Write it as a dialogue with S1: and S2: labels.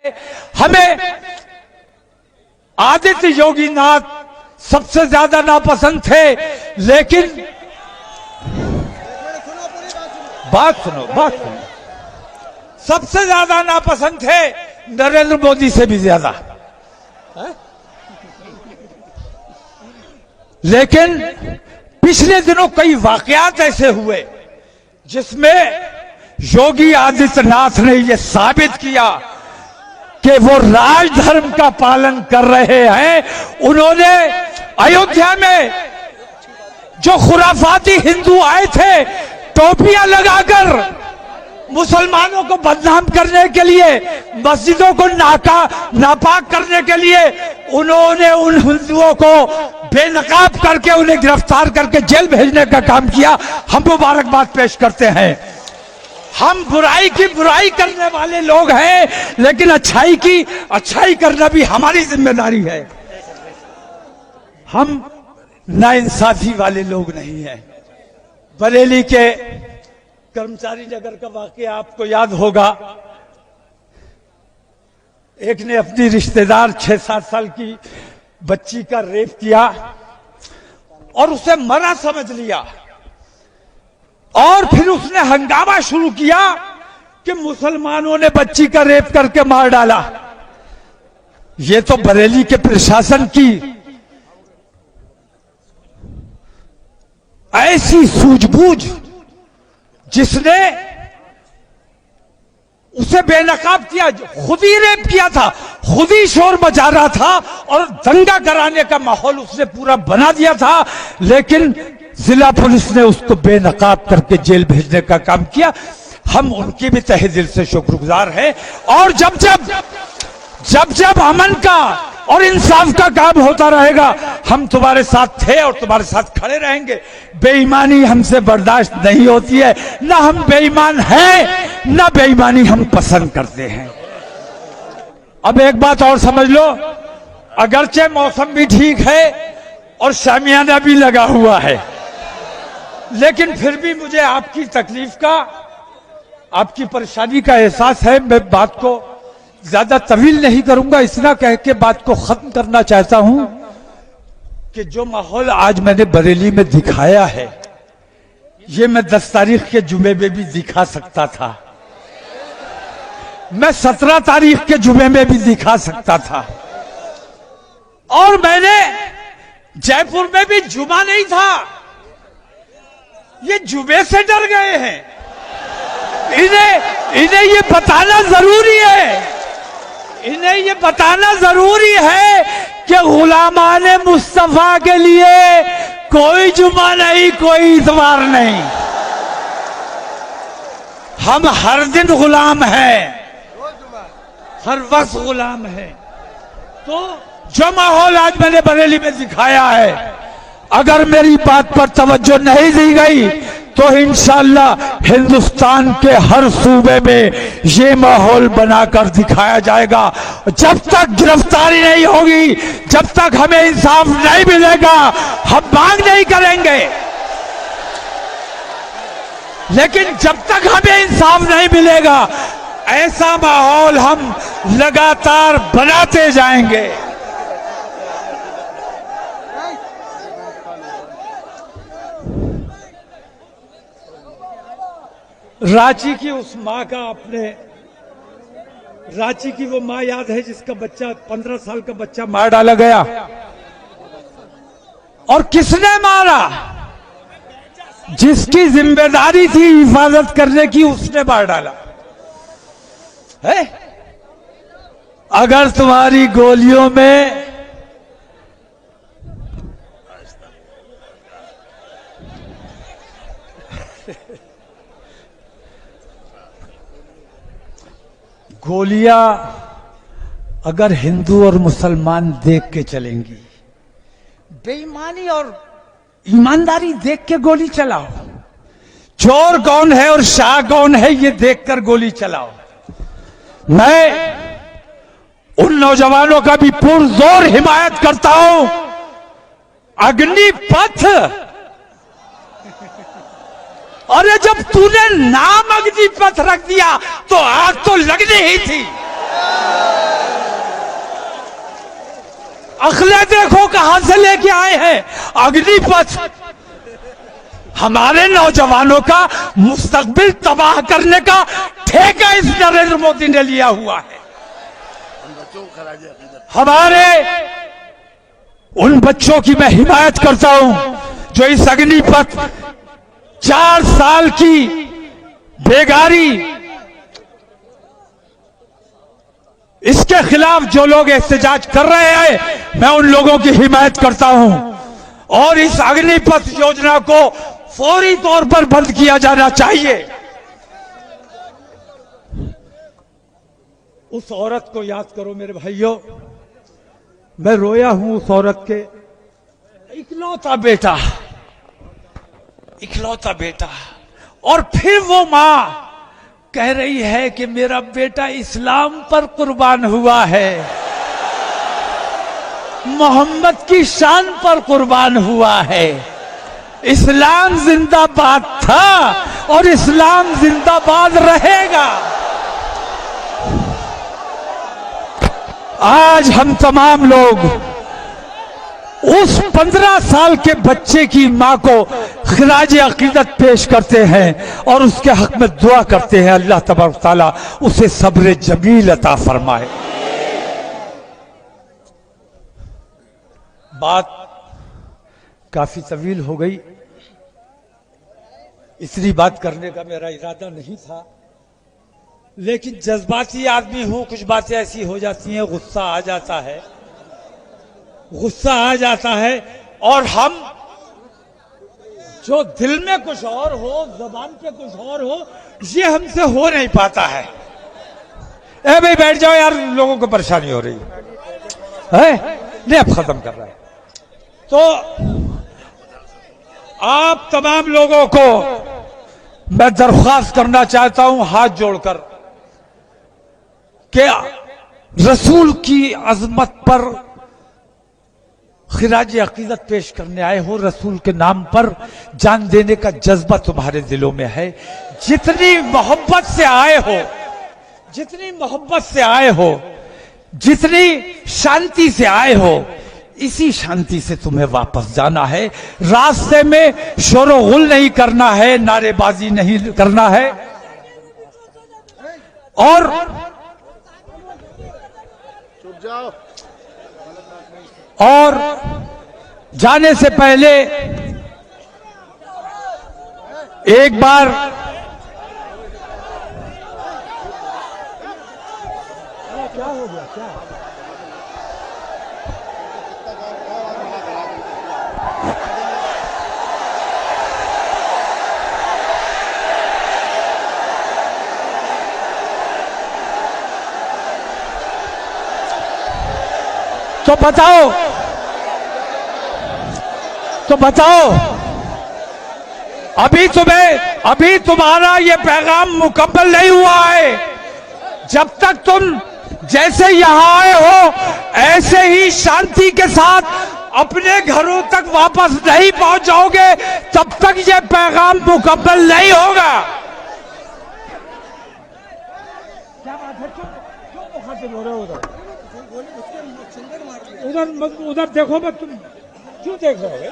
S1: हमें आदित्य योगी नाथ सबसे ज्यादा नापसंद थे, लेकिन बात सुनो, सबसे ज्यादा नापसंद थे नरेंद्र मोदी से भी ज्यादा। लेकिन पिछले दिनों कई वाकयात ऐसे हुए जिसमें योगी आदित्यनाथ ने यह साबित किया कि वो राजधर्म का पालन कर रहे हैं। उन्होंने अयोध्या में जो खुराफाती हिंदू आए थे टोपियां लगाकर मुसलमानों को बदनाम करने के लिए, मस्जिदों को नापाक करने के लिए, उन्होंने उन हिंदुओं को बेनकाब करके उन्हें गिरफ्तार करके जेल भेजने का काम किया। हम मुबारकबाद पेश करते हैं। हम बुराई की बुराई करने वाले लोग हैं, लेकिन अच्छाई की अच्छाई करना भी हमारी जिम्मेदारी है। हम नाइंसाफी वाले लोग नहीं हैं। बरेली के कर्मचारी नगर का वाकया आपको याद होगा। एक ने अपनी रिश्तेदार 6-7 साल की बच्ची का रेप किया और उसे मरा समझ लिया, और फिर उसने हंगामा शुरू किया कि मुसलमानों ने बच्ची का रेप करके मार डाला। ये तो बरेली के प्रशासन की ऐसी सूझबूझ, जिसने उसे बेनकाब किया, खुद ही रेप किया था, खुद ही शोर मचा रहा था और दंगा कराने का माहौल उसने पूरा बना दिया था, लेकिन जिला पुलिस ने उसको बेनकाब करके जेल भेजने का काम किया। हम उनके भी तहे दिल से शुक्रगुजार हैं। और जब जब अमन का और इंसाफ का काम होता रहेगा, हम तुम्हारे साथ थे और तुम्हारे साथ खड़े रहेंगे। बेईमानी हमसे बर्दाश्त नहीं होती है, ना हम बेईमान हैं, ना बेईमानी हम पसंद करते हैं। अब एक बात और समझ लो, अगरचे मौसम भी ठीक है और शामियाना भी लगा हुआ है, लेकिन फिर भी मुझे आपकी तकलीफ का, आपकी परेशानी का एहसास है। मैं बात को ज्यादा तवील नहीं करूंगा, इतना कह के बात को खत्म करना चाहता हूं कि जो माहौल आज मैंने बरेली में दिखाया है, ये मैं 10 तारीख के जुमे में भी दिखा सकता था, मैं 17 तारीख के जुमे में भी दिखा सकता था, और मैंने जयपुर में भी जुमा नहीं था। ये जुमे से डर गए हैं। इन्हें ये बताना जरूरी है, इन्हें ये बताना जरूरी है कि गुलामाने मुस्तफा के लिए कोई जुमा नहीं, कोई इतवार नहीं। हम हर दिन गुलाम हैं, हर वक्त गुलाम हैं। तो जो माहौल आज मैंने बरेली में दिखाया है, अगर मेरी बात पर तवज्जो नहीं दी गई तो इंशाअल्लाह हिंदुस्तान के हर सूबे में ये माहौल बनाकर दिखाया जाएगा। जब तक गिरफ्तारी नहीं होगी, जब तक हमें इंसाफ नहीं मिलेगा, हम मांग नहीं करेंगे। लेकिन जब तक हमें इंसाफ नहीं मिलेगा, ऐसा माहौल हम लगातार बनाते जाएंगे। रांची की उस माँ का, अपने रांची की वो माँ याद है जिसका बच्चा 15 साल का बच्चा मार डाला गया, और किसने मारा? जिसकी जिम्मेदारी थी हिफाजत करने की, उसने मार डाला है। अगर तुम्हारी गोलियों में गोलियां अगर हिंदू और मुसलमान देख के चलेंगी, बेईमानी और ईमानदारी देख के गोली चलाओ। चोर कौन है और शाह कौन है ये देखकर गोली चलाओ। मैं उन नौजवानों का भी पुरजोर हिमायत करता हूं। अग्निपथ अरे जब तूने नाम अग्निपथ रख दिया तो आग तो लगनी ही थी। अगले देखो कहां से लेके आए हैं, अग्निपथ। हमारे नौजवानों का मुस्तकबिल तबाह करने का ठेका इस नरेंद्र मोदी ने लिया हुआ है। हमारे उन बच्चों की मैं हिमायत करता हूं जो इस अग्निपथ 4 साल की बेगारी, इसके खिलाफ जो लोग एहतजाज कर रहे हैं, मैं उन लोगों की हिमायत करता हूं और इस अग्निपथ योजना को फौरी तौर पर बंद किया जाना चाहिए। उस औरत को याद करो मेरे भाइयों, मैं रोया हूं उस औरत के इकलौता बेटा, और फिर वो मां कह रही है कि मेरा बेटा इस्लाम पर कुर्बान हुआ है, मोहम्मद की शान पर कुर्बान हुआ है। इस्लाम जिंदाबाद था और इस्लाम जिंदाबाद रहेगा। आज हम तमाम लोग उस 15 साल के बच्चे की मां को खिराज अकीदत पेश करते हैं और उसके हक में दुआ करते हैं, अल्लाह तबारक तआला उसे सब्र जमील अता फरमाए। बात काफी तवील हो गई, इतनी बात करने का मेरा इरादा नहीं था, लेकिन जज्बाती आदमी हूं, कुछ बातें ऐसी हो जाती हैं, गुस्सा आ जाता है और हम जो दिल में कुछ और हो, जबान पे कुछ और हो, ये हमसे हो नहीं पाता है। ए भाई बैठ जाओ यार, लोगों को परेशानी हो रही है। नहीं, अब खत्म कर रहा है। तो आप तमाम लोगों को मैं दरख्वास्त करना चाहता हूं हाथ जोड़कर कि रसूल की अजमत पर खिराज अकीदत पेश करने आए हो, रसूल के नाम पर जान देने का जज्बा तुम्हारे दिलों में है। जितनी मोहब्बत से आए हो, जितनी शांति से आए हो, इसी शांति से तुम्हें वापस जाना है। रास्ते में शोरगुल नहीं करना है, नारेबाजी नहीं करना है, और जाने से पहले एक बार क्या हो गया, क्या तो बताओ अभी तुम्हारा ये पैगाम मुकम्मल नहीं हुआ है। जब तक तुम जैसे यहां आए हो ऐसे ही शांति के साथ अपने घरों तक वापस नहीं पहुंच जाओगे, तब तक ये पैगाम मुकम्मल नहीं होगा। क्या बात है, क्यों मुखातिब हो रहे हो? उधर देखो, मैं तुम क्यों देख रहे हो?